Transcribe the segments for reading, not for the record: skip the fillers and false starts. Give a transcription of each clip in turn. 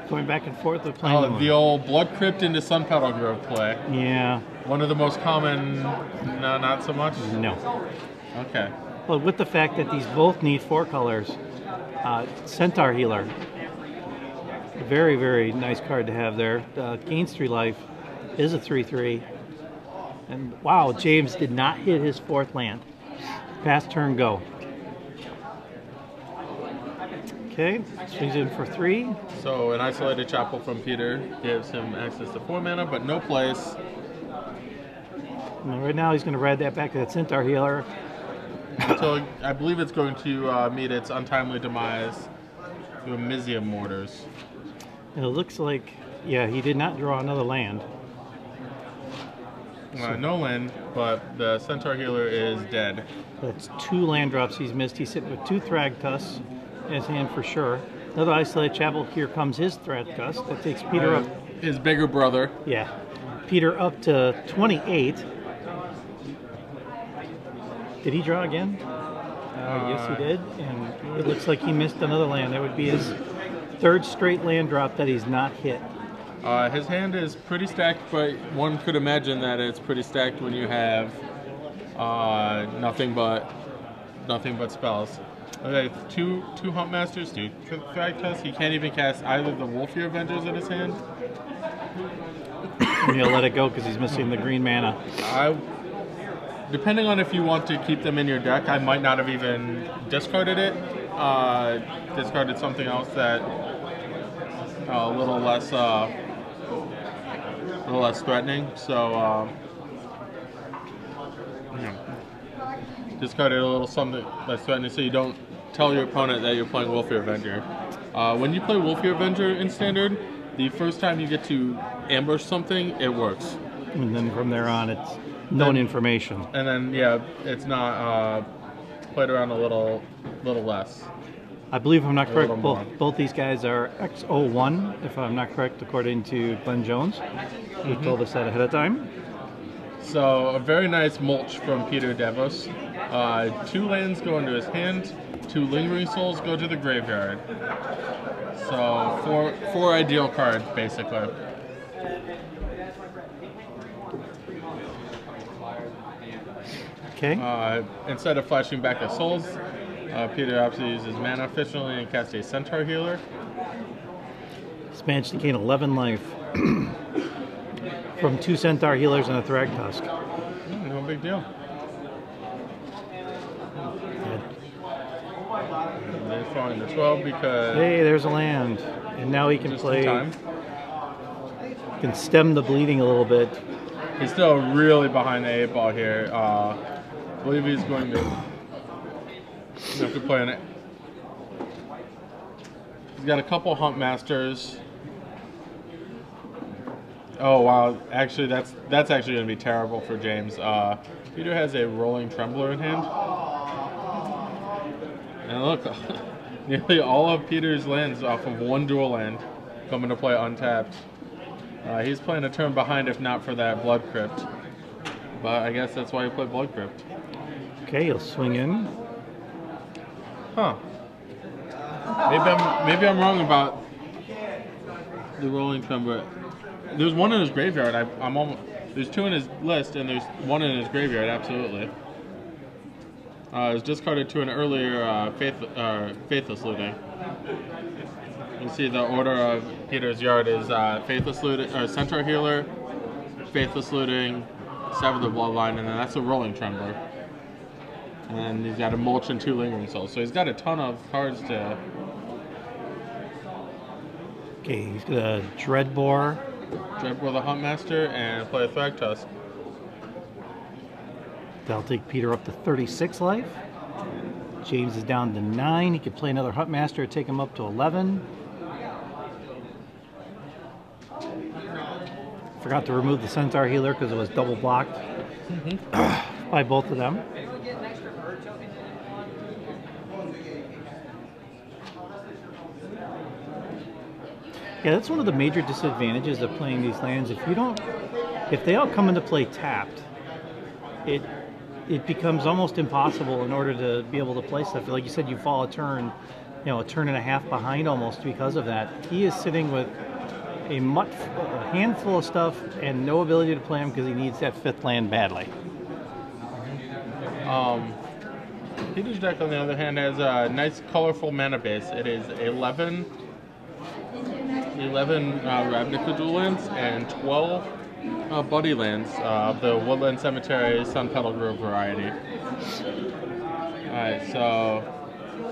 going back and forth with playing. Oh, the old Blood Crypt into Sun Petal Grove play. Yeah. One of the most common, no, not so much? No. Okay. Well, with the fact that these both need 4 colors, Centaur Healer. Very, very nice card to have there. Gains 3 life, is a 3/3. And wow, James did not hit his 4th land. Pass turn go. Okay, swings in for 3. So an Isolated Chapel from Peter gives him access to 4 mana, but no place. And right now he's going to ride that back to that Centaur Healer. So I believe it's going to meet its untimely demise to Amizium Mortars. And it looks like, yeah, he did not draw another land. No land, but the Centaur Healer is dead. That's 2 land drops he's missed. He's sitting with 2 Thragtusk in his hand for sure. Another Isolated Chapel. Here comes his Thragtusk. That takes Peter up. His bigger brother. Yeah. Peter up to 28. Did he draw again? Yes, he did. And it looks like he missed another land. That would be his 3rd straight land drop that he's not hit. His hand is pretty stacked, but one could imagine that it's pretty stacked when you have nothing but spells. Okay, two Huntmasters, 2 Thragtusk. He can't even cast either the Wolfear Avengers in his hand. And he'll let it go because he's missing the green mana. Depending on if you want to keep them in your deck, I might not have even discarded it. Discarded something else that a little less threatening. So discarded a little something less threatening, so you don't tell your opponent that you're playing Wolfear Avenger. When you play Wolfear Avenger in Standard, the first time you get to ambush something, it works. And then from there on, it's known information. And then, yeah, it's not played around a little less. I believe, if I'm not correct, both these guys are X01, if I'm not correct, according to Glenn Jones, who told us that ahead of time. So, a very nice mulch from Peter Devos. 2 lands go into his hand, 2 Lingering Souls go to the graveyard. So, four ideal cards, basically. Okay. Instead of flashing back the souls, Peter obviously uses mana efficiently and casts a Centaur Healer. He's managed to gain 11 life from 2 Centaur Healers and a Thragtusk. No big deal. And then falling to 12 because... Hey, there's a land. And now he can play... Can stem the bleeding a little bit. He's still really behind the 8 ball here. I believe he's going to have to play on it. He's got a couple Huntmasters. Oh wow! Actually, that's actually going to be terrible for James. Peter has a Rolling Trembler in hand, and look, nearly all of Peter's lands off of 1 dual land come into play untapped. He's playing a turn behind, if not for that Blood Crypt. But I guess that's why he played Blood Crypt. Okay, he'll swing in. Huh. Maybe I'm wrong about the Rolling Trembler. There's 1 in his graveyard. I'm almost. There's 2 in his list, and there's 1 in his graveyard. Absolutely. It was discarded to an earlier Faithless Looting. You see the order of Peter's yard is Faithless Looting, or Centaur Healer, Faithless Looting, Sever the Bloodline, and then that's a Rolling Trembler. And then he's got a Mulch and 2 Lingering Souls. So he's got a ton of cards to... Okay, he's got a Dreadbore. Dreadbore the Huntmaster and play a Thragtusk. That'll take Peter up to 36 life. James is down to 9. He could play another Huntmaster, take him up to 11. Forgot to remove the Centaur Healer because it was double blocked by both of them. Yeah, that's one of the major disadvantages of playing these lands. If they all come into play tapped, it becomes almost impossible in order to be able to play stuff. Like you said, you fall a turn a turn and a half behind almost because of that. He is sitting with a handful of stuff and no ability to play him because he needs that 5th land badly. Peter's deck, on the other hand, has a nice, colorful mana base. It is 11 Ravnica dual lands and 12 buddy lands of the Woodland Cemetery Sun Petal Grove variety. Alright, so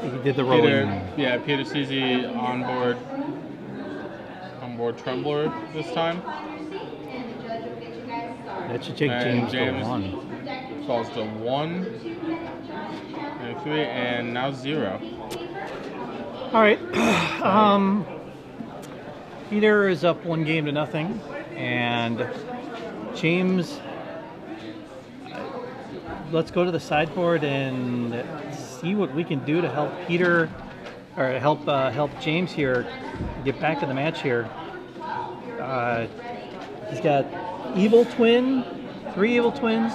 He did the rolling. Peter sees the onboard Trembler this time. That should take James to 1. Falls to 1, and 3, and now 0. All right. Peter is up 1 game to nothing, and James. Let's go to the sideboard and see what we can do to help Peter, or help James here get back to the match here. He's got Evil Twin, 3 Evil Twins,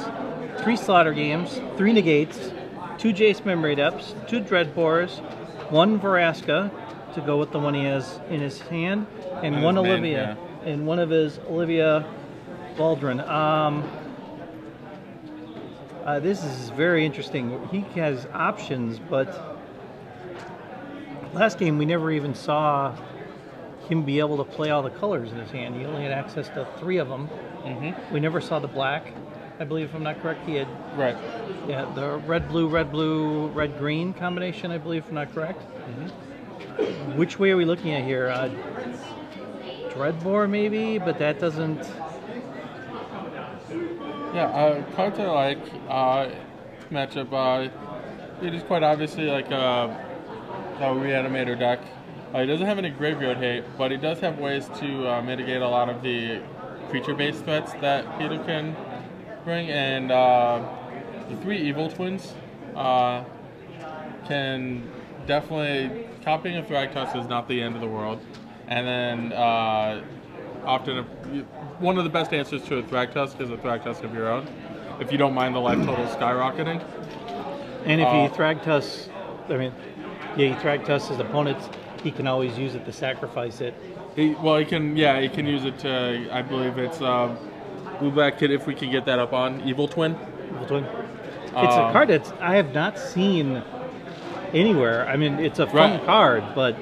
3 Slaughter Games, 3 Negates, 2 Jace Memory Depths, 2 Dreadbores, 1 Veraska to go with the one he has in his hand, and 1 Olivia, and one of his Olivia Baldwin. This is very interesting. He has options, but last game we never even saw him be able to play all the colors in his hand. He only had access to 3 of them. Mm-hmm. We never saw the black, I believe, if I'm not correct. He had the red blue, red green combination, I believe, if I'm not correct. Mm-hmm. Which way are we looking at here? Dreadbore maybe, but that doesn't. Yeah, cards I like matchup. It is quite obviously like a Reanimator deck. He doesn't have any graveyard hate, but he does have ways to mitigate a lot of the creature-based threats that Peter can bring. And the 3 Evil Twins can definitely... Copying a Thragtusk is not the end of the world. And then often one of the best answers to a Thragtusk is a Thragtusk of your own, if you don't mind the life total skyrocketing. And if he Thragtusk, he Thragtusk his opponents, he can always use it to sacrifice it. He can use it to, I believe it's Blue Black Kid, if we can get that up on Evil Twin. Evil Twin. It's a card that I have not seen anywhere. I mean, it's a fun card, but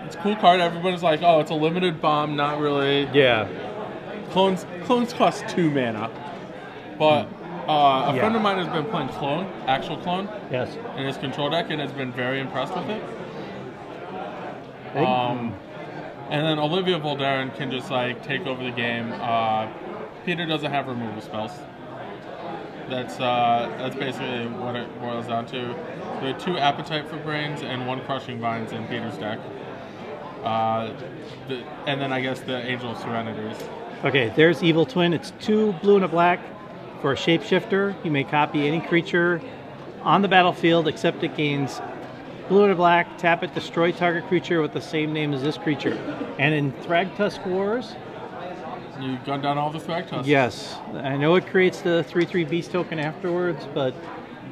it's a cool card. Everybody's like, oh, it's a limited bomb, not really. Yeah. Clones cost 2 mana. But a friend of mine has been playing actual clone, yes, in his control deck, and has been very impressed with it. And then Olivia Voldaren can just take over the game. Peter doesn't have removal spells. That's basically what it boils down to. There are 2 Appetite for Brains and 1 Crushing Vines in Peter's deck. And then I guess the Angel of Serenities. Okay, there's Evil Twin. It's 2 blue and a black for a shapeshifter. You may copy any creature on the battlefield except it gains blue and a black, tap it, destroy target creature with the same name as this creature. And in Thragtusk Wars, you gun down all the Thragtusks. Yes. I know it creates the 3/3 beast token afterwards, but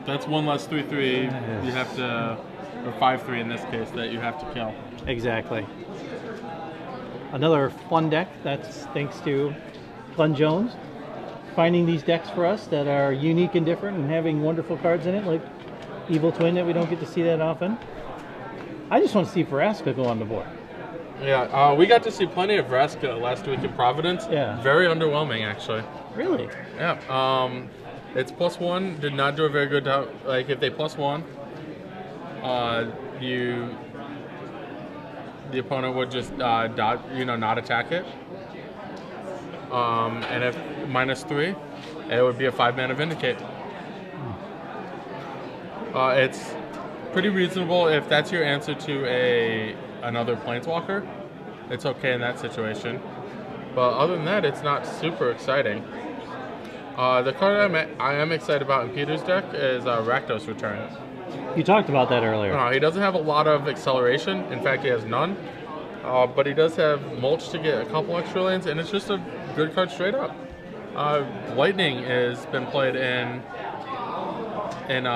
that's 1 less 3/3 you have to, or 5/3 in this case, that you have to kill. Exactly. Another fun deck, that's thanks to Glenn Jones finding these decks for us that are unique and different and having wonderful cards in it, like Evil Twin that we don't get to see that often. I just want to see Veraska go on the board. Yeah, we got to see plenty of Veraska last week in Providence. Yeah. Very underwhelming, actually. Really? Yeah. It's +1. Did not do a very good job. If they +1, the opponent would just not attack it. And if -3, it would be a 5-mana Vindicate. It's pretty reasonable if that's your answer to another Planeswalker. It's okay in that situation. But other than that, it's not super exciting. The card I am excited about in Peter's deck is Rakdos Return. You talked about that earlier. He doesn't have a lot of acceleration. In fact, he has none. But he does have Mulch to get a couple extra lanes, and it's just a good card straight up. Lightning has been played in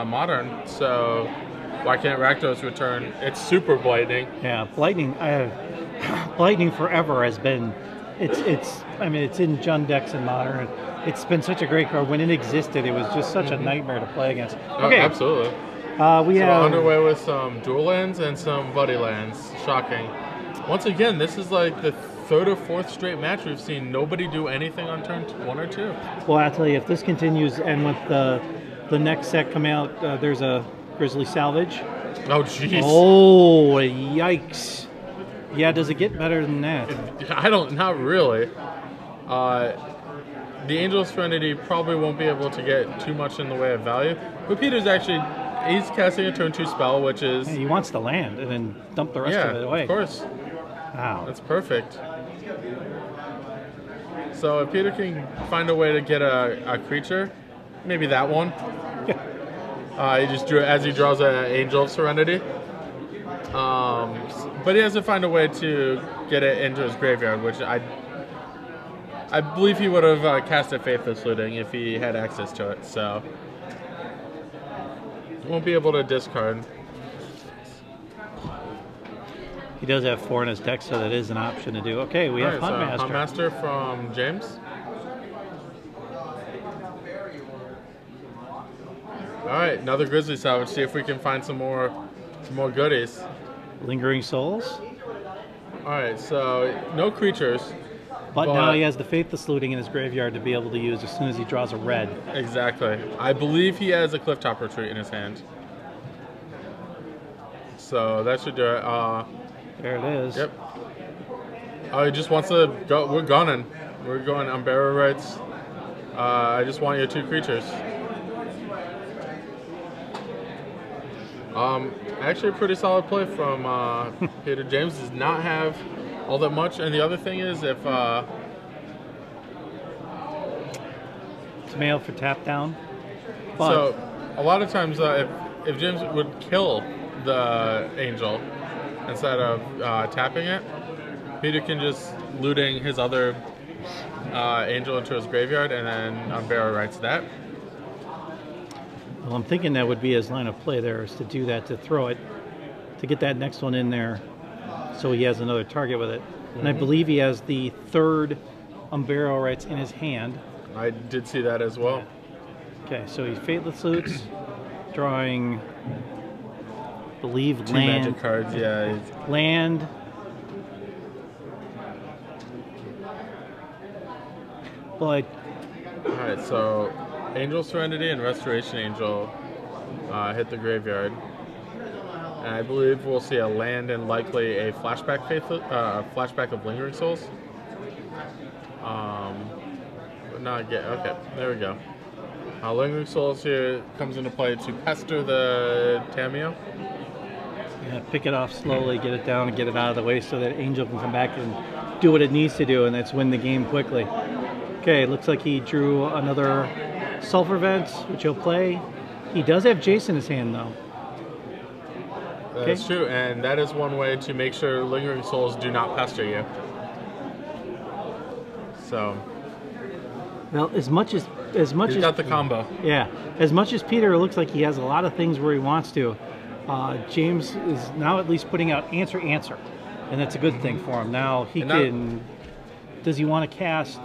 Modern, so Why can't Rakdos return? It's super blightning. Yeah, Lightning. Lightning forever has been. It's. I mean, it's in Jund decks and Modern. It's been such a great card. When it existed, it was just such a nightmare to play against. Okay, Oh, absolutely. we have underway with some dual lands and some buddy lands. Shocking. Once again, this is like the third or fourth straight match we've seen nobody do anything on turn 1 or 2. Well, I'll tell you, if this continues, and with the next set come out, there's a Grizzly Salvage. Oh, jeez. Oh, yikes! Yeah, does it get better than that? Not really. The Angel's Serenity probably won't be able to get too much in the way of value. But Peter's he's casting a turn 2 spell, which is... He wants to land and then dump the rest of it away. Of course. Wow. That's perfect. So if Peter can find a way to get a creature, maybe that one. He just drew as he draws an Angel of Serenity. But he has to find a way to get it into his graveyard, which I believe he would have cast a Faithless Looting if he had access to it. So won't be able to discard. He does have 4 in his deck, so that is an option to do. Okay, we have Hunt Master. Hunt Master from James. All right, another Grizzly Salvage. See if we can find some more goodies. Lingering Souls. All right, so no creatures. But now he has the Faithless Looting in his graveyard to be able to use as soon as he draws a red. Exactly. I believe he has a Clifftop Retreat in his hand. So that should do it. There it is. Yep. Oh, he just wants to go. We're gunning. We're going Unbearer Rights. I just want your 2 creatures. Actually, a pretty solid play from Peter. James does not have all that much, and the other thing is if it's mail for tap down. But so a lot of times if James would kill the Angel instead of tapping it, Peter can just looting his other Angel into his graveyard and then Unbearer Rights that. well, I'm thinking that would be his line of play there, is to do that, to throw it, to get that next one in there, so he has another target with it. And I believe he has the 3rd Unbearer Rights in his hand. I did see that as well. Okay, so he Faithless Loots, drawing, I believe, 2 land. magic cards, yeah. Land. But Alright, so Angel Serenity and Restoration Angel hit the graveyard. And I believe we'll see a land and likely a flashback flashback of Lingering Souls. Okay, there we go. Lingering Souls here comes into play to pester the Tamiyo. yeah, pick it off slowly, get it down, and get it out of the way so that Angel can come back and do what it needs to do, and that's win the game quickly. Okay, looks like he drew another Sulfur Vent, which he'll play. He does have Jace in his hand, though. That's true, and that is one way to make sure Lingering Souls do not pester you. So, well, as much as he's got the combo. Yeah, as much as Peter looks like he has a lot of things where he wants to, James is now at least putting out answer, and that's a good thing for him. Now he can. Does he want to cast?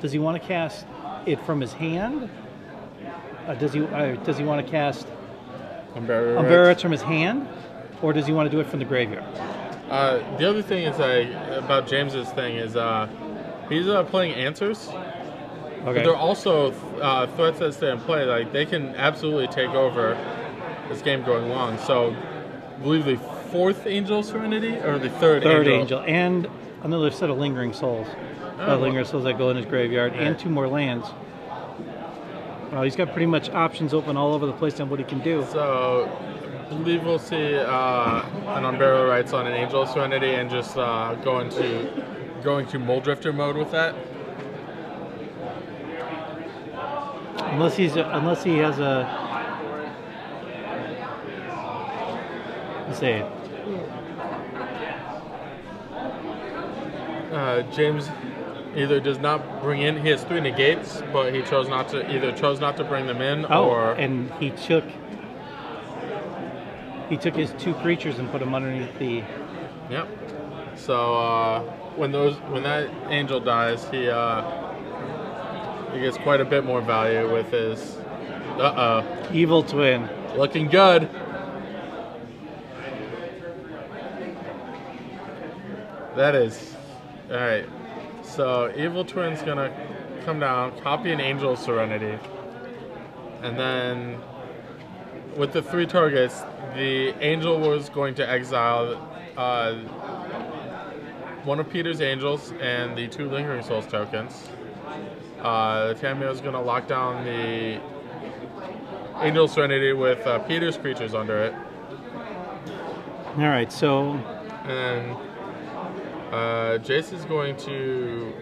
Does he want to cast it from his hand? Does he want to cast Unbearer Rights from his hand, or does he want to do it from the graveyard? The other thing is about James's thing is he's playing answers. Okay. But they're also threats that stay in play. Like they can absolutely take over this game going long. So, I believe the 4th Angel Serenity or the 3rd Angel, and another set of Lingering Souls. Lingering Souls that go in his graveyard, and 2 more lands. He's got pretty much options open all over the place on what he can do. So, I believe we'll see an Unbearer Rights on an Angel Serenity and just going to Mold Drifter mode with that. Unless he has a. Let's say it. James either does not bring in. He has 3 negates, but he chose not to bring them in, and he took. He took his 2 creatures and put them underneath the. Yep. So when that angel dies, he gets quite a bit more value with his. Evil Twin. Looking good. That is. All right. So Evil Twin's gonna come down, copy an Angel Serenity, and then with the 3 targets, the Angel was going to exile one of Peter's Angels and the 2 Lingering Souls tokens. The Tamio is going to lock down the Angel Serenity with Peter's creatures under it. All right, so. And then Jace is going to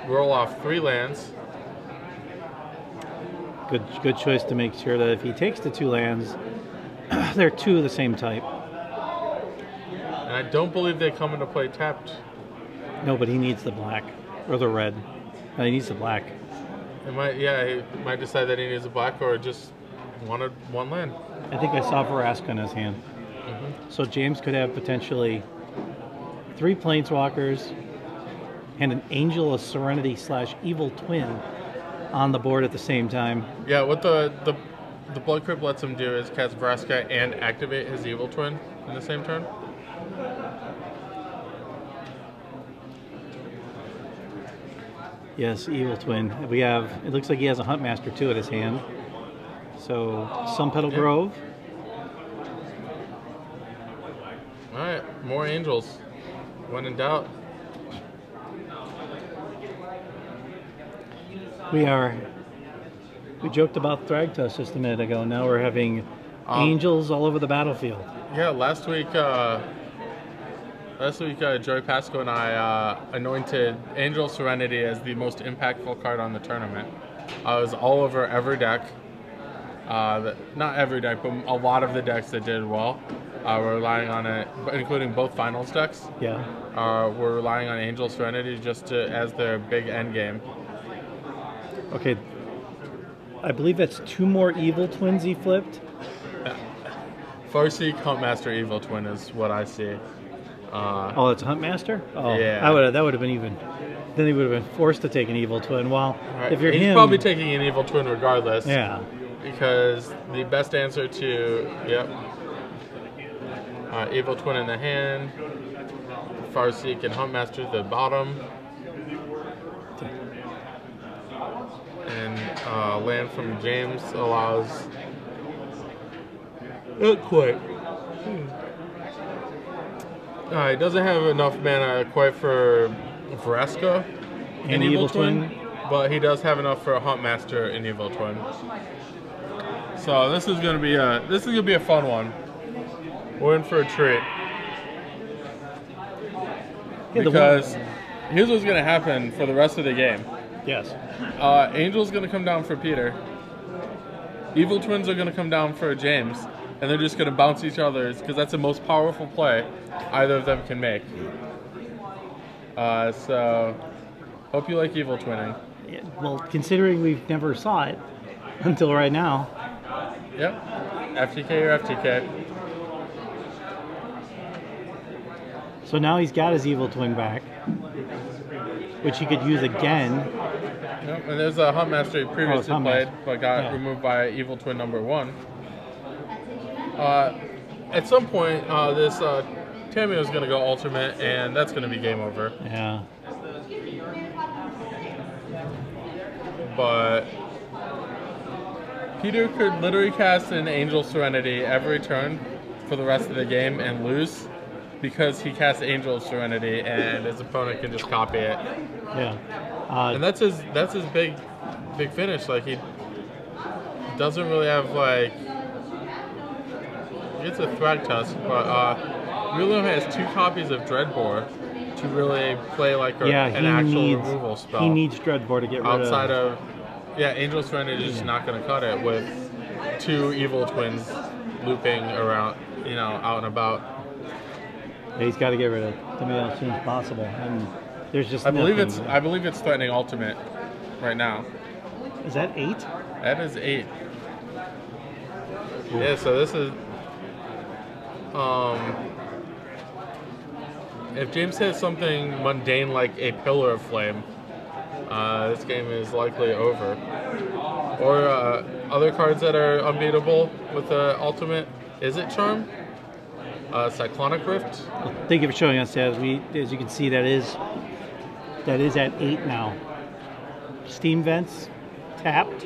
roll off 3 lands. Good choice to make sure that if he takes the 2 lands, they're 2 of the same type. And I don't believe they come into play tapped. No, but he needs the black or the red. No, he needs the black. He might decide that he needs a black or just wanted 1 land. I think I saw Vraska in his hand. Mm-hmm. So James could have potentially 3 Planeswalkers and an Angel of Serenity / Evil Twin on the board at the same time. Yeah, what the Blood Crypt lets him do is cast Vraska and activate his Evil Twin in the same turn. Yes, Evil Twin. It looks like he has a Huntmaster too at his hand. So, Sunpetal Grove. Alright, more Angels. When in doubt. We joked about Thragtusk just a minute ago. Now we're having angels all over the battlefield. Yeah, last week Joey Pasco and I anointed Angel Serenity as the most impactful card on the tournament. It was all over every deck. Not every deck, but a lot of the decks that did well. We're relying on it, including both finals decks. Yeah. We're relying on Angel Serenity just as their big end game. Okay. I believe that's 2 more Evil Twins he flipped. Farseek Huntmaster Evil Twin is what I see. It's Huntmaster? Oh, yeah. That would have been even. Then he would have been forced to take an Evil Twin. Well, right. if you're He's him, probably taking an Evil Twin regardless. Yeah. Because the best answer to Evil Twin in the hand, Farseek and Huntmaster at the bottom, and land from James allows. Not quite. He doesn't have enough mana quite for Vraska and Evil Twin, but he does have enough for a Huntmaster and Evil Twin. So this is gonna be a fun one. We're in for a treat. Because here's what's gonna happen for the rest of the game. Yes. Angel's gonna come down for Peter. Evil Twins are gonna come down for James. And they're just going to bounce each other's, because that's the most powerful play either of them can make. So, hope you like Evil Twinning. Yeah, well, considering we've never saw it until right now. Yep. FTK or FTK. So now he's got his Evil Twin back, which he could use again. Yep. And there's a Huntmaster he previously played, but got removed by Evil Twin number 1. At some point, this Tamio is going to go ultimate, and that's going to be game over. Yeah. But Peter could literally cast an Angel Serenity every turn for the rest of the game and lose because he casts Angel Serenity, and his opponent can just copy it. Yeah. And that's his big finish. Like, he doesn't really have like. It's a Thragtusk, but really only has 2 copies of Dreadbore to really play like an actual removal spell. He needs Dreadbore to get rid of. Outside of, Angel Serenity is just not going to cut it with 2 Evil Twins looping around, out and about. Yeah, he's got to get rid of them as soon as possible, and there's just. I believe it's threatening ultimate right now. Is that 8? That is 8. Yeah, so this is. If James hits something mundane like a Pillar of Flame, this game is likely over. Or other cards that are unbeatable with the ultimate. Is it Charm? Cyclonic Rift? Well, thank you for showing us that. As you can see, that is at 8 now. Steam Vents, tapped.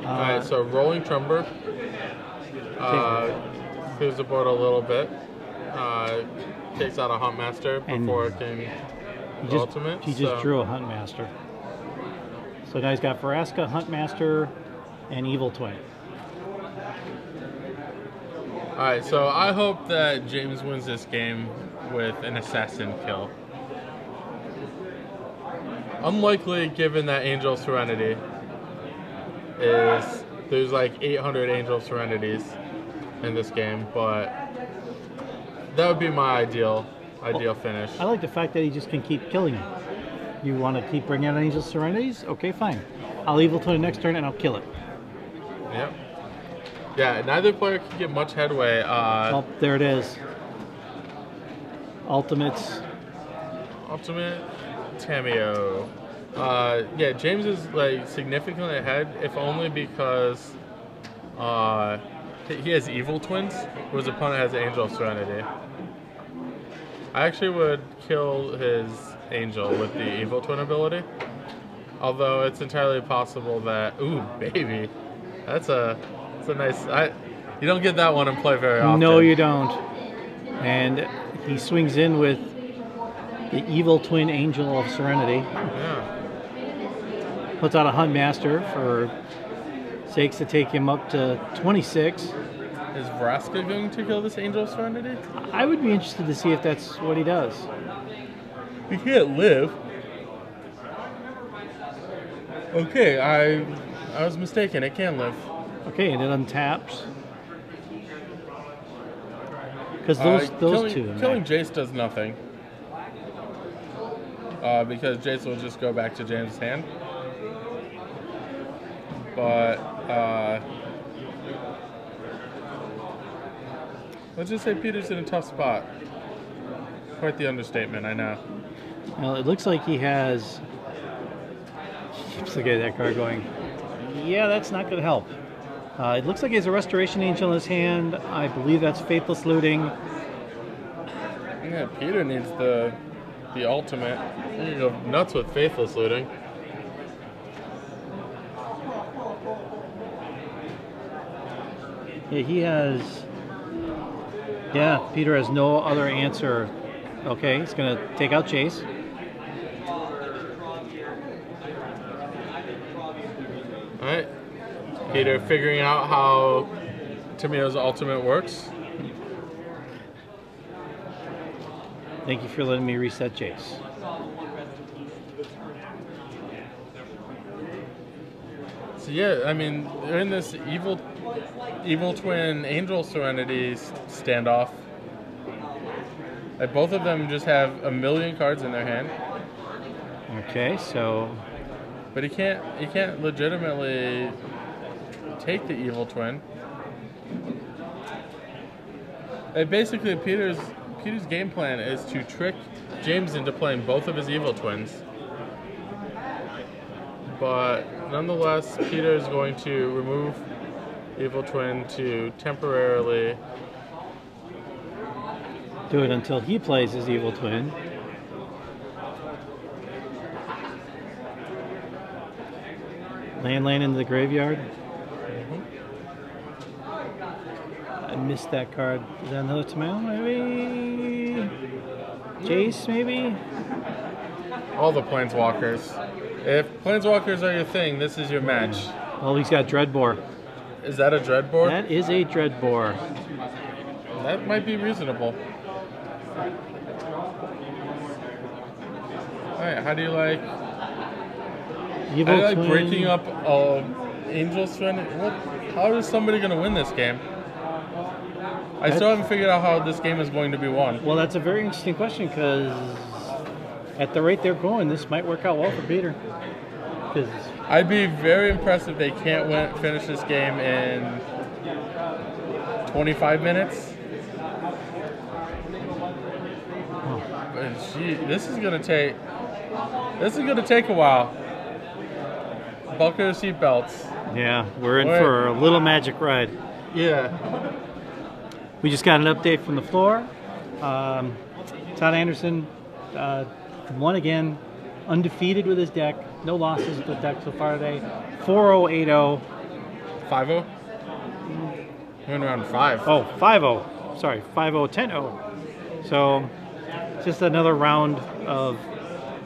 Alright, so Rolling Trumber. Clears the board a little bit. Takes out a Huntmaster before it can ultimate. He just drew a Huntmaster. So now he's got Vraska, Huntmaster, and Evil Twin. Alright, so I hope that James wins this game with an Assassin kill. Unlikely given that Angel Serenity there's like 800 Angel Serenities in this game, but that would be my ideal finish. I like the fact that he just can keep killing you. You want to keep bringing out Angel Serenities? Okay, fine. I'll Evil Twin next turn and I'll kill it. Yep. Yeah, neither player can get much headway. Oh, there it is. Ultimate Tameo. Yeah, James is like significantly ahead, if only because he has Evil Twins, where his opponent has Angel Serenity. I actually would kill his Angel with the Evil Twin ability, although it's entirely possible that baby, that's a nice. You don't get that one in play very often. No, you don't. And he swings in with the Evil Twin Angel of Serenity. Yeah. Puts out a Huntmaster for sakes to take him up to 26. Is Vraska going to kill this Angel Serenity? I would be interested to see if that's what he does. He can't live. Okay, I was mistaken. It can live. Okay, and it untaps. Because those two. Killing Jace does nothing. Because Jace will just go back to James' hand. But let's just say Peter's in a tough spot. Quite the understatement, I know. Well, it looks like he has. Keeps looking at that card going, yeah, that's not going to help. It looks like he has a Restoration Angel in his hand. I believe that's Faithless Looting. Yeah, Peter needs the ultimate. You go nuts with Faithless Looting. Yeah, he has. Yeah, Peter has no other answer. Okay, he's going to take out Chase. Alright. Peter figuring out how Tameo's ultimate works. Thank you for letting me reset Chase. So yeah, I mean, they're in this evil twin Angel Serenity standoff. Like, both of them just have a million cards in their hand. Okay, so. But he can't legitimately take the Evil Twin. And basically, Peter's game plan is to trick James into playing both of his Evil Twins. But nonetheless, Peter is going to remove Evil Twin to temporarily do it until he plays his Evil Twin. Land into the graveyard. I missed that card. Is that another Tameo? Maybe? Jace, maybe? All the Planeswalkers. If Planeswalkers are your thing, this is your match. Well, he's got Dreadbore. Is that a Dreadbore? That is a Dreadbore. That might be reasonable. Alright, how do you like... Evil I like Twin. breaking up Angel Serenity. How is somebody going to win this game? I still haven't figured out how this game is going to be won. Well, that's a very interesting question because at the rate they're going, this might work out well for Peter. Because I'd be very impressed if they can't finish this game in 25 minutes. And this is gonna take a while. Buckle your seatbelts. yeah, we're in for a little magic ride. Yeah. We just got an update from the floor. Todd Anderson won again, undefeated with his deck. No losses with the deck so far today. 4-0, 8-0. 5-0? Went around 5. Oh, 5-0. Sorry, 5-0, 10-0. So, just another round of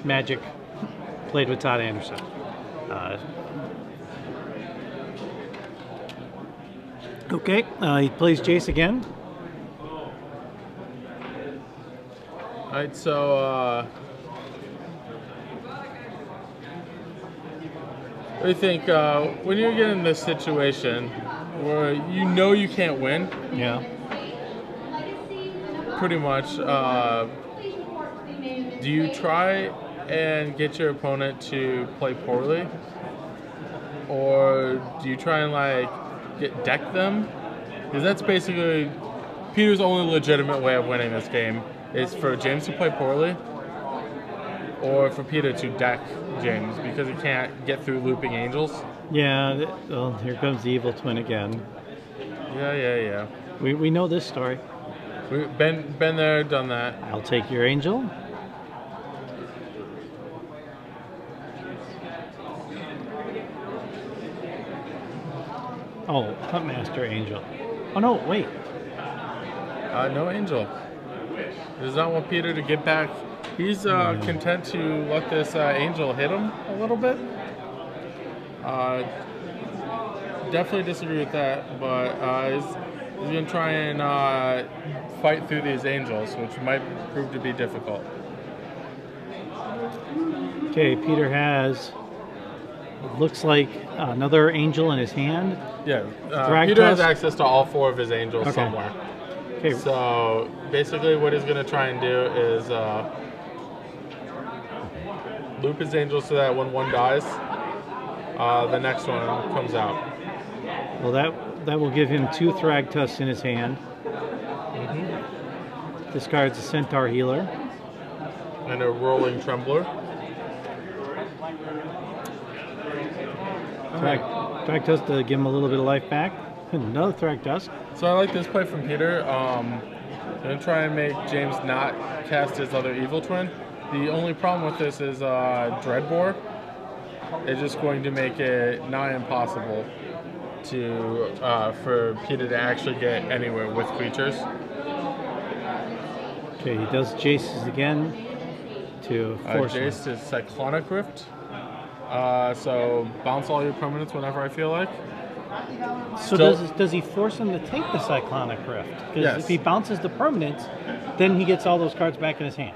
magic played with Todd Anderson. Okay, he plays Jace again. Alright, so what do you think when you get in this situation where you know you can't win? Yeah. Pretty much. Do you try and get your opponent to play poorly, or do you try and like deck them? Because that's basically Peter's only legitimate way of winning this game is for James to play poorly, or for Peter to deck James because he can't get through looping angels. Yeah. Well, here comes the evil twin again. Yeah. We know this story. We've been there, done that. I'll take your angel. Oh, Huntmaster Angel. Oh no, wait. No angel. Does not want Peter to get back. He's content to let this angel hit him a little bit. Definitely disagree with that, but he's going to try and fight through these angels, which might prove to be difficult. Okay, Peter has, it looks like another angel in his hand. Yeah, Drag Peter has test. access to all 4 of his angels somewhere. Okay. So basically what he's going to try and do is loop his angels so that when one dies, the next one comes out. Well, that will give him 2 Thragtusts in his hand. Discards a Centaur Healer. And a Rolling Trembler. Thragtusk to give him a little bit of life back. Another Thragtusk. So I like this play from Peter. I'm going to try and make James not cast his other evil twin. The only problem with this is Dreadbore. It's just going to make it nigh impossible to for Peter to actually get anywhere with creatures. Okay, he does Jace's again to force him. Jace is Cyclonic Rift. So bounce all your permanents whenever I feel like. So does he force him to take the Cyclonic Rift? Because Yes. if he bounces the permanents, then he gets all those cards back in his hand.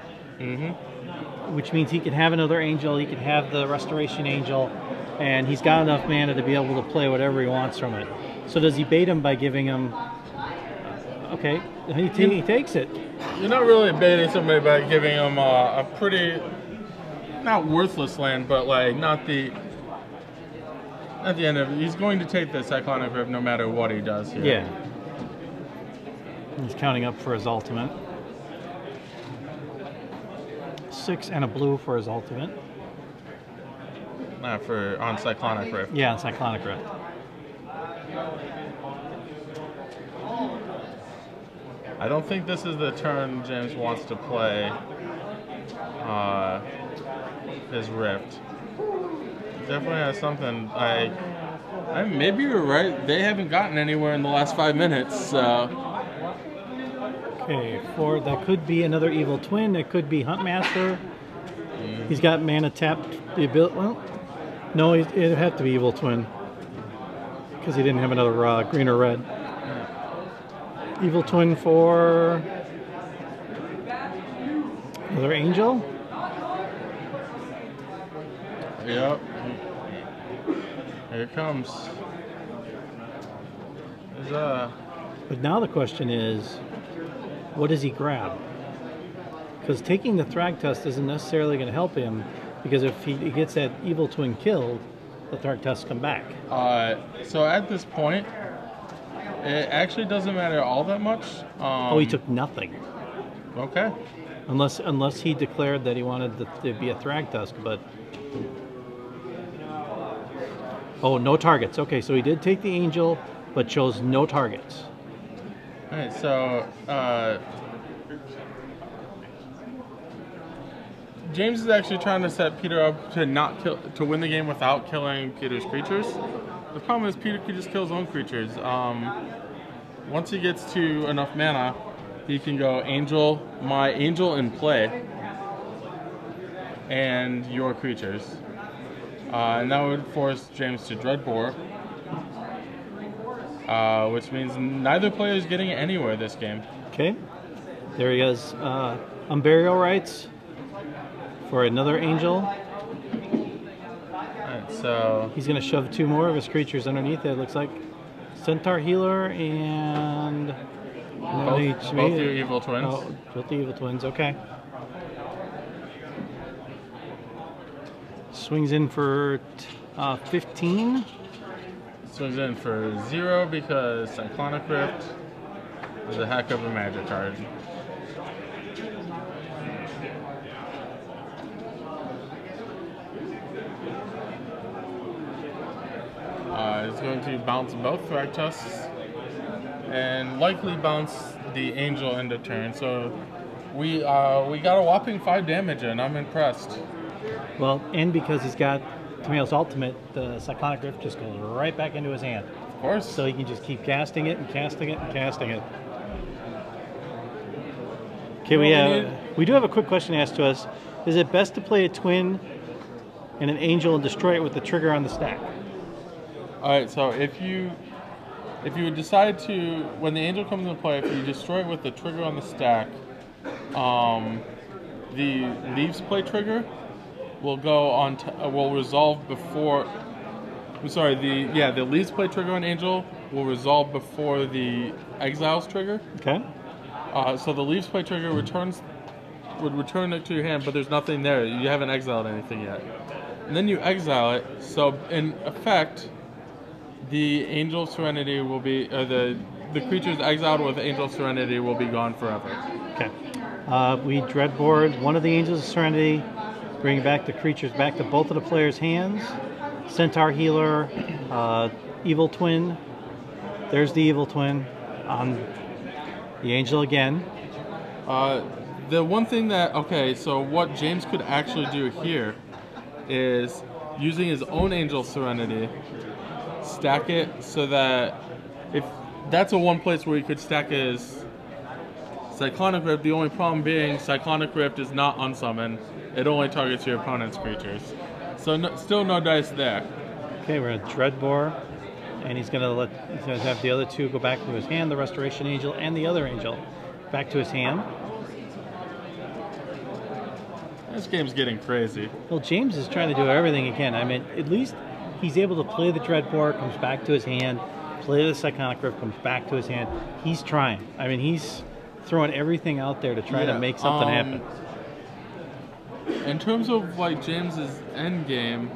Which means he can have another angel, he can have the Restoration Angel, and he's got enough mana to be able to play whatever he wants from it. So does he bait him by giving him... Okay, he takes it. You're not really baiting somebody by giving him a pretty... not worthless land, but like not the... At the end of it, he's going to take the Cyclonic Rift no matter what he does here. Yeah. He's counting up for his ultimate. 6 and a blue for his ultimate. Not on Cyclonic Rift. Yeah, Cyclonic Rift. I don't think this is the turn James wants to play his Rift. Definitely has something. Maybe you're right. They haven't gotten anywhere in the last 5 minutes. So. Okay, that could be another evil twin. It could be Huntmaster. He's got mana tapped. The ability. Well, no, it'd have to be evil twin because he didn't have another green or red. Evil twin for another angel. Yep. Here it comes. But now the question is, what does he grab? Because taking the Thragtusk isn't necessarily going to help him, because if he gets that evil twin killed, the Thragtusk come back. So at this point, it actually doesn't matter all that much. He took nothing. Okay. Unless he declared that he wanted to be a Thragtusk, but... Oh, no targets. Okay, so he did take the Angel, but chose no targets. All right, so James is actually trying to set Peter up to win the game without killing Peter's creatures. The problem is Peter could just kill his own creatures. Once he gets to enough mana, he can go Angel, my Angel in play, and your creatures. And that would force James to Dreadbore, which means neither player is getting anywhere this game. Okay, there he goes. Unburial Rites for another Angel. Alright, so he's going to shove 2 more of his creatures underneath it, looks like. Centaur Healer and... both your Evil Twins. Oh, both the Evil Twins, okay. Swings in for 15. Swings in for 0 because Cyclonic Rift is a heck of a magic card. It's going to bounce both Thragtusks and likely bounce the Angel into turn. So we got a whopping 5 damage in. I'm impressed. Well, and because he's got Camille's Ultimate, the Cyclonic Rift just goes right back into his hand. Of course. So he can just keep casting it and casting it and casting it. Okay, we do have a quick question asked to us. Is it best to play a twin and an Angel and destroy it with the trigger on the stack? Alright, so if you decide to, when the Angel comes into play, if you destroy it with the trigger on the stack, the Leaves Play trigger will go on. Will resolve before. I'm sorry. The Leaves Play trigger on Angel will resolve before the Exiles trigger. Okay. So the Leaves Play trigger would return it to your hand, but there's nothing there. You haven't exiled anything yet, and then you exile it. So in effect, the Angel of Serenity will be the creatures exiled with Angel of Serenity will be gone forever. Okay. We Dreadboard one of the Angels of Serenity, bring back the creatures back to both of the players' hands. Centaur Healer, Evil Twin. There's the Evil Twin on the Angel again. The one thing so what James could actually do here is using his own Angel of Serenity, stack it so that if that's one place where he could stack his Cyclonic Rift. The only problem being Cyclonic Rift is not unsummoned. It only targets your opponent's creatures. So still no dice there. Okay, we're gonna Dreadbore, and he's gonna have the other 2 go back to his hand, the Restoration Angel and the other Angel back to his hand. This game's getting crazy. Well, James is trying to do everything he can. I mean, at least he's able to play the Dreadbore, comes back to his hand, play the Cyclonic Rift, comes back to his hand. He's trying. I mean, he's throwing everything out there to try to make something happen. In terms of like James's end game,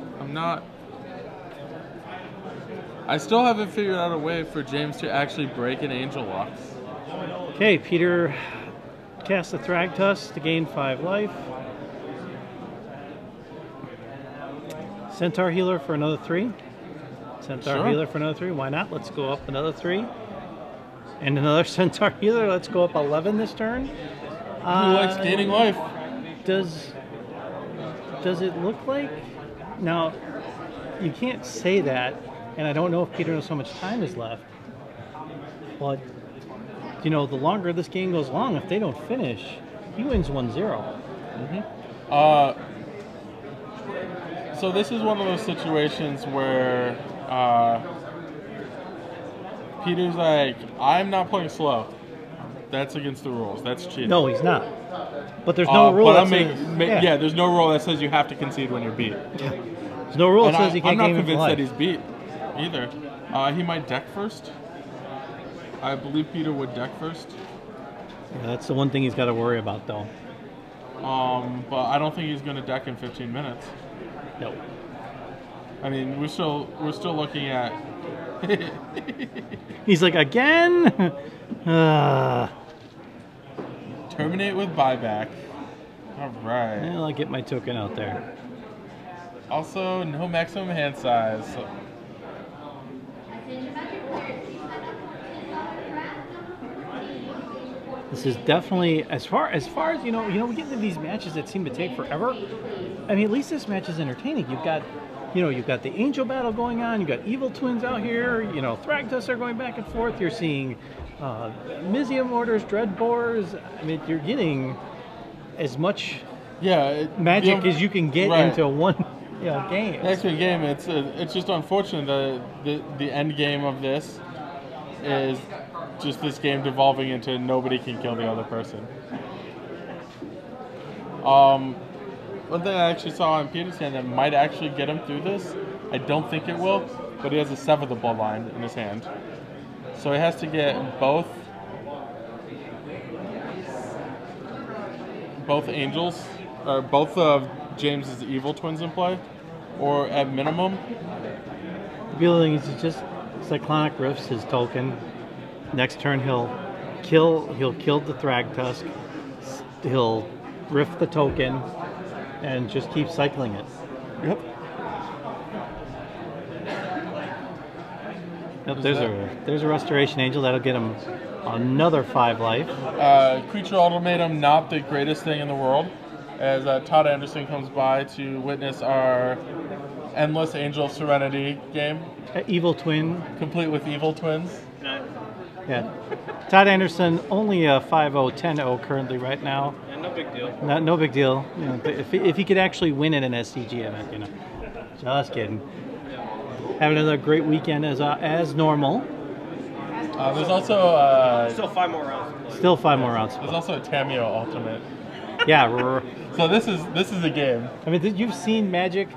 I still haven't figured out a way for James to actually break an Angel Lock. Okay, Peter casts the Thragtusk to gain 5 life. Centaur Healer for another 3. Centaur Healer for another 3. Why not? Let's go up another 3. And another Centaur Healer. Let's go up 11 this turn. Who likes gaining life? Does it look like... Now, you can't say that, and I don't know if Peter knows how much time is left. But, the longer this game goes long, if they don't finish, he wins 1-0. So this is one of those situations where Peter's like, I'm not playing slow. That's against the rules. That's cheating. No, he's not. But there's no rule that says... there's no rule that says you have to concede when you're beat. Yeah. There's no rule that says you can't game I'm not convinced for that he's beat either. He might deck first. I believe Peter would deck first. Yeah, that's the one thing he's got to worry about, though. But I don't think he's going to deck in 15 minutes. Nope. I mean, we're still looking at. He's like, again? Terminate with buyback. All right. Well, I'll get my token out there. Also, no maximum hand size. So. This is definitely as far as we get into these matches that seem to take forever. I mean, at least this match is entertaining. You've got the Angel battle going on. You've got Evil Twins out here. Thragtusts are going back and forth. You're seeing Mizium orders, Dreadbores. I mean, you're getting as much magic as you can get into one game. Actually, game. It's just unfortunate that the end game of this is just this game devolving into nobody can kill the other person. One thing I actually saw on Peter's hand that might actually get him through this, I don't think it will, but he has a Sever the Bloodline in his hand. So he has to get both angels, or both of James's Evil Twins in play, or at minimum. The other thing is he just Cyclonic Rifts his token. Next turn he'll kill the Thragtusk. He'll riff the token and just keep cycling it. Yep. Yep, there's a Restoration Angel that'll get him another 5 life. Creature Ultimatum, not the greatest thing in the world, as Todd Anderson comes by to witness our endless Angel of Serenity game. Evil Twin. Complete with Evil Twins. Yeah. Todd Anderson, only a 5-0, 10-0 currently right now. Yeah, no big deal. No big deal. If he could actually win in an SCG event, Just kidding. Have another great weekend as normal. There's also still 5 more rounds. Still 5 more rounds. There's also a Tameo Ultimate. Yeah. So this is a game. I mean, you've seen Magic.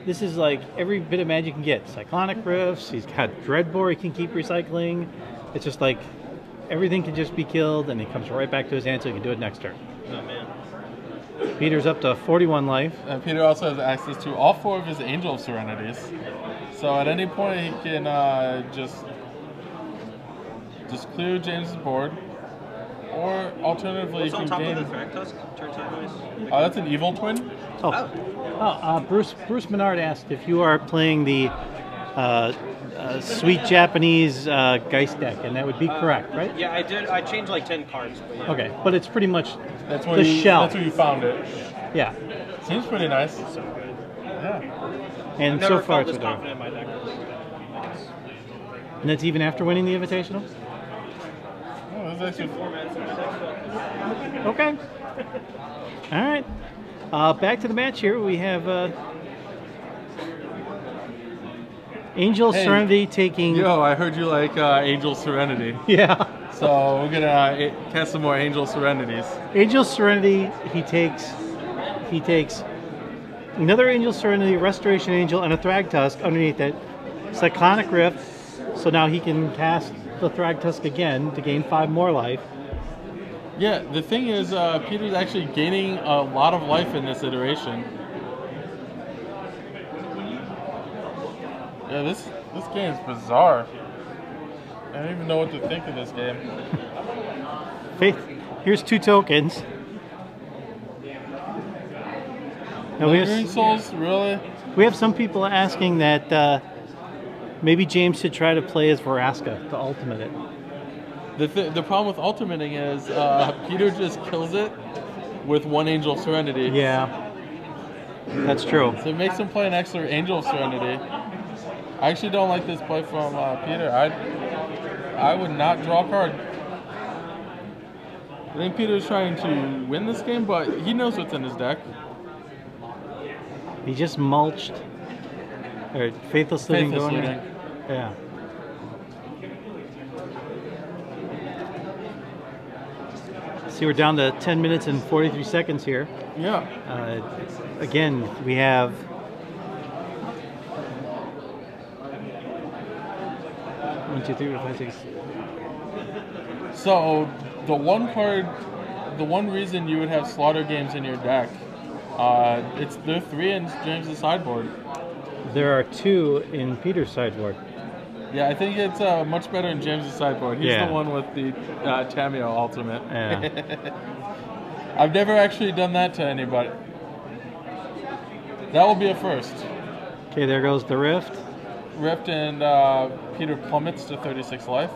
This is like every bit of Magic you can get. Cyclonic Rifts. He's got Dreadbore he can keep recycling. It's just like everything can just be killed, and he comes right back to his hand, so he can do it next turn. Oh man. Peter's up to 41 life. And Peter also has access to all 4 of his Angel of Serenities. So at any point he can just clear James's board, or alternatively What's he on can top gain. of the Thragtusk? Turn sideways. That's an Evil Twin. Bruce Menard asked if you are playing the sweet Japanese Geist deck, and that would be correct, right? Yeah, I did. I changed like 10 cards. But yeah. Okay, but it's pretty much That's the shell. That's where you found it. Yeah. Seems pretty nice. So good. Yeah. And I've never so far felt it's this confident in my deck. And that's even after winning the Invitational? Oh, that's actually Okay. All right. Back to the match here. We have Angel Serenity taking... Yo, I heard you like Angel Serenity. Yeah. So we're going to cast some more Angel Serenities. Angel Serenity, he takes another Angel Serenity, Restoration Angel, and a Thragtusk underneath it. Cyclonic Rift, so now he can cast the Thragtusk again to gain 5 more life. Yeah, the thing is, Peter's actually gaining a lot of life in this iteration. Yeah, this game's bizarre. I don't even know what to think of this game. Faith, here's 2 tokens. Now Lingering Souls, really? We have some people asking that maybe James should try to play as Vraska to ultimate it. The problem with ultimating is Peter just kills it with 1 Angel of Serenity. Yeah, that's true. So it makes him play an extra Angel of Serenity. I actually don't like this play from Peter. I would not draw a card. I think Peter's trying to win this game, but he knows what's in his deck. He just mulched. Or Faithless Looting going in. Yeah. See, we're down to 10 minutes and 43 seconds here. Yeah. Again, we have... One, two, three, four, five, six. So the one card the one reason you would have slaughter games in your deck, they're 3 in James' sideboard. There are 2 in Peter's sideboard. Yeah, I think it's much better in James' sideboard. He's the one with the Tameo ultimate. Yeah. I've never actually done that to anybody. That will be a first. Okay, there goes the Rift. Rift and Peter plummets to 36 life.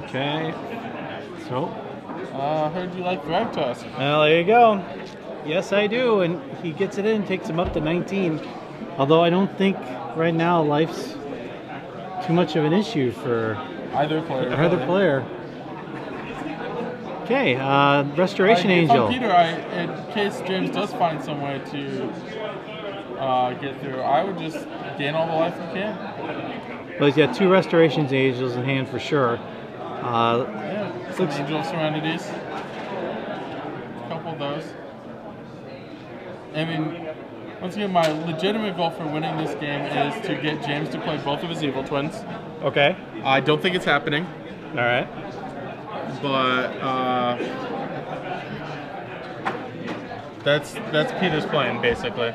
Okay. So. Heard you like Thragtusk. Well, there you go. Yes, I do. And he gets it in, takes him up to 19. Although I don't think right now life's too much of an issue for either player. Okay, Restoration Angel. Peter, in case James does find some way to get through, I would just gain all the life you can. Well, he's got 2 Restoration Angels in hand for sure. Some Angel of Serenities. A couple of those. I mean, once again, my legitimate goal for winning this game is to get James to play both of his Evil Twins. Okay. I don't think it's happening. All right. But that's Peter's plan, basically.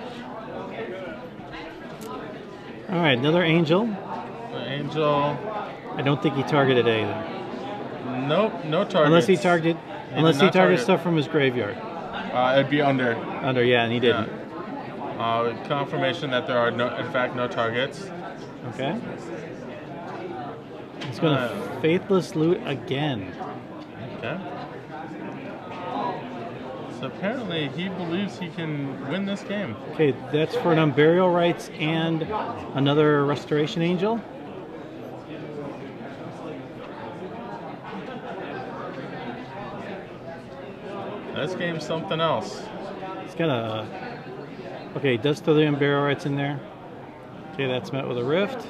All right, another Angel. Angel. I don't think he targeted either. Nope, no target. Unless he targets stuff from his graveyard. It'd be under. Under, yeah, and he didn't. Confirmation that there are in fact no targets. Okay. He's gonna Faithless Loot again. Okay. So apparently he believes he can win this game. Okay, that's for an Unburial Rites and another Restoration Angel. This game's something else. He's got a... Okay, he does throw the Unburial Rites in there. Okay, that's met with a Rift.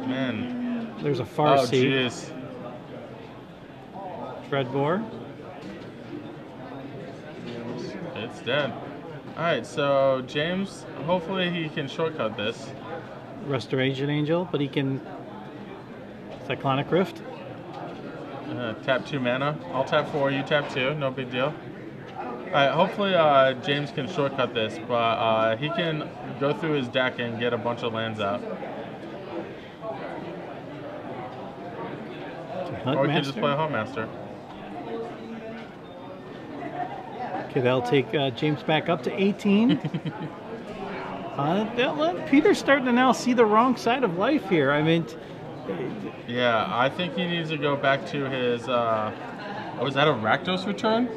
Man. There's a Farseed. Oh, jeez. Dreadbore. It's dead. Alright, so James, hopefully he can shortcut this. Restoration Angel, but he can... Cyclonic Rift. Tap 2 mana. I'll tap 4, you tap 2, no big deal. Alright, hopefully James can shortcut this, but he can go through his deck and get a bunch of lands out. Or he can just play a Huntmaster. Okay, that'll take James back up to 18. Peter's starting to now see the wrong side of life here. I mean... Yeah, I think he needs to go back to his... was that a Rakdos return?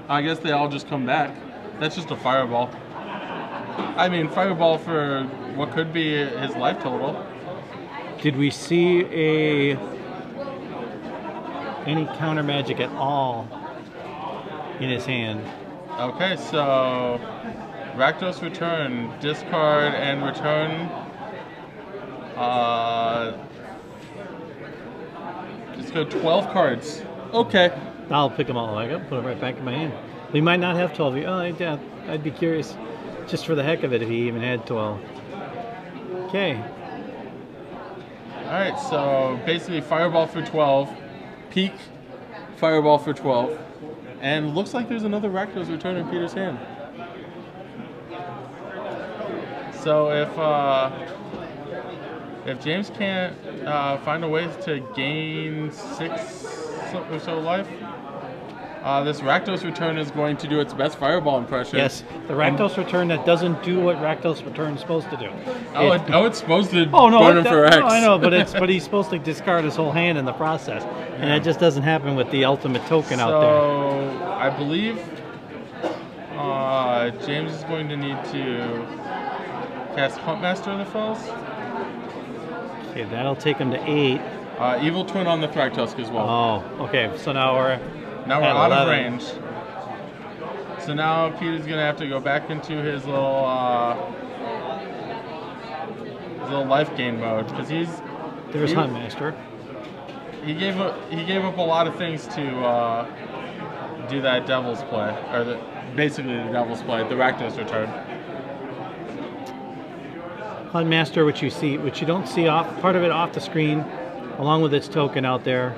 I guess they all just come back. That's just a Fireball. I mean, Fireball for what could be his life total. Did we see any counter magic at all in his hand? Okay, so Rakdos return, discard and return. Just go 12 cards. Okay. I'll pick them all back up, put them right back in my hand. We might not have 12. Oh, yeah, I'd be curious, just for the heck of it, if he even had 12. Okay. Alright, so basically Fireball for 12, Peak, Fireball for 12, and looks like there's another Rakdos return in Peter's hand. So if James can't find a way to gain 6 or so life, this Rakdos return is going to do its best Fireball impression. Yes, the Rakdos return that doesn't do what Rakdos return is supposed to do. It's supposed to burn him for X. No, I know, but he's supposed to discard his whole hand in the process, and that just doesn't happen with the ultimate token out there. So I believe James is going to need to cast Huntmaster on the foes. Okay, that'll take him to 8. Evil Twin on the Thragtusk as well. Oh, okay. So now we're out of range. So now Peter's gonna have to go back into his little life gain mode because there's Huntmaster. He gave up a lot of things to do that Devil's play, or basically the Devil's play, the Rakdos return. Huntmaster, which you don't see off part of it off the screen, along with its token out there.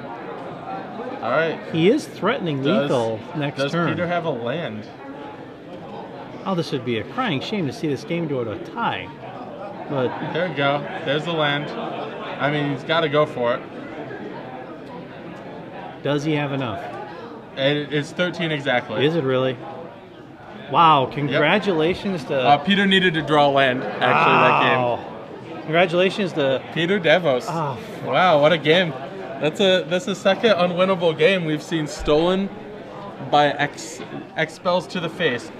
All right. He is threatening lethal next does turn. Peter have a land? Oh, this would be a crying shame to see this game go to a tie. But There we go. There's the land. I mean, he's got to go for it. does he have enough? It's 13 exactly. Is it really? Wow, congratulations to... Peter needed to draw land, actually, that game. Congratulations to... Peter Devos. Oh, Wow, what a game. That's a second unwinnable game we've seen stolen by expels to the face.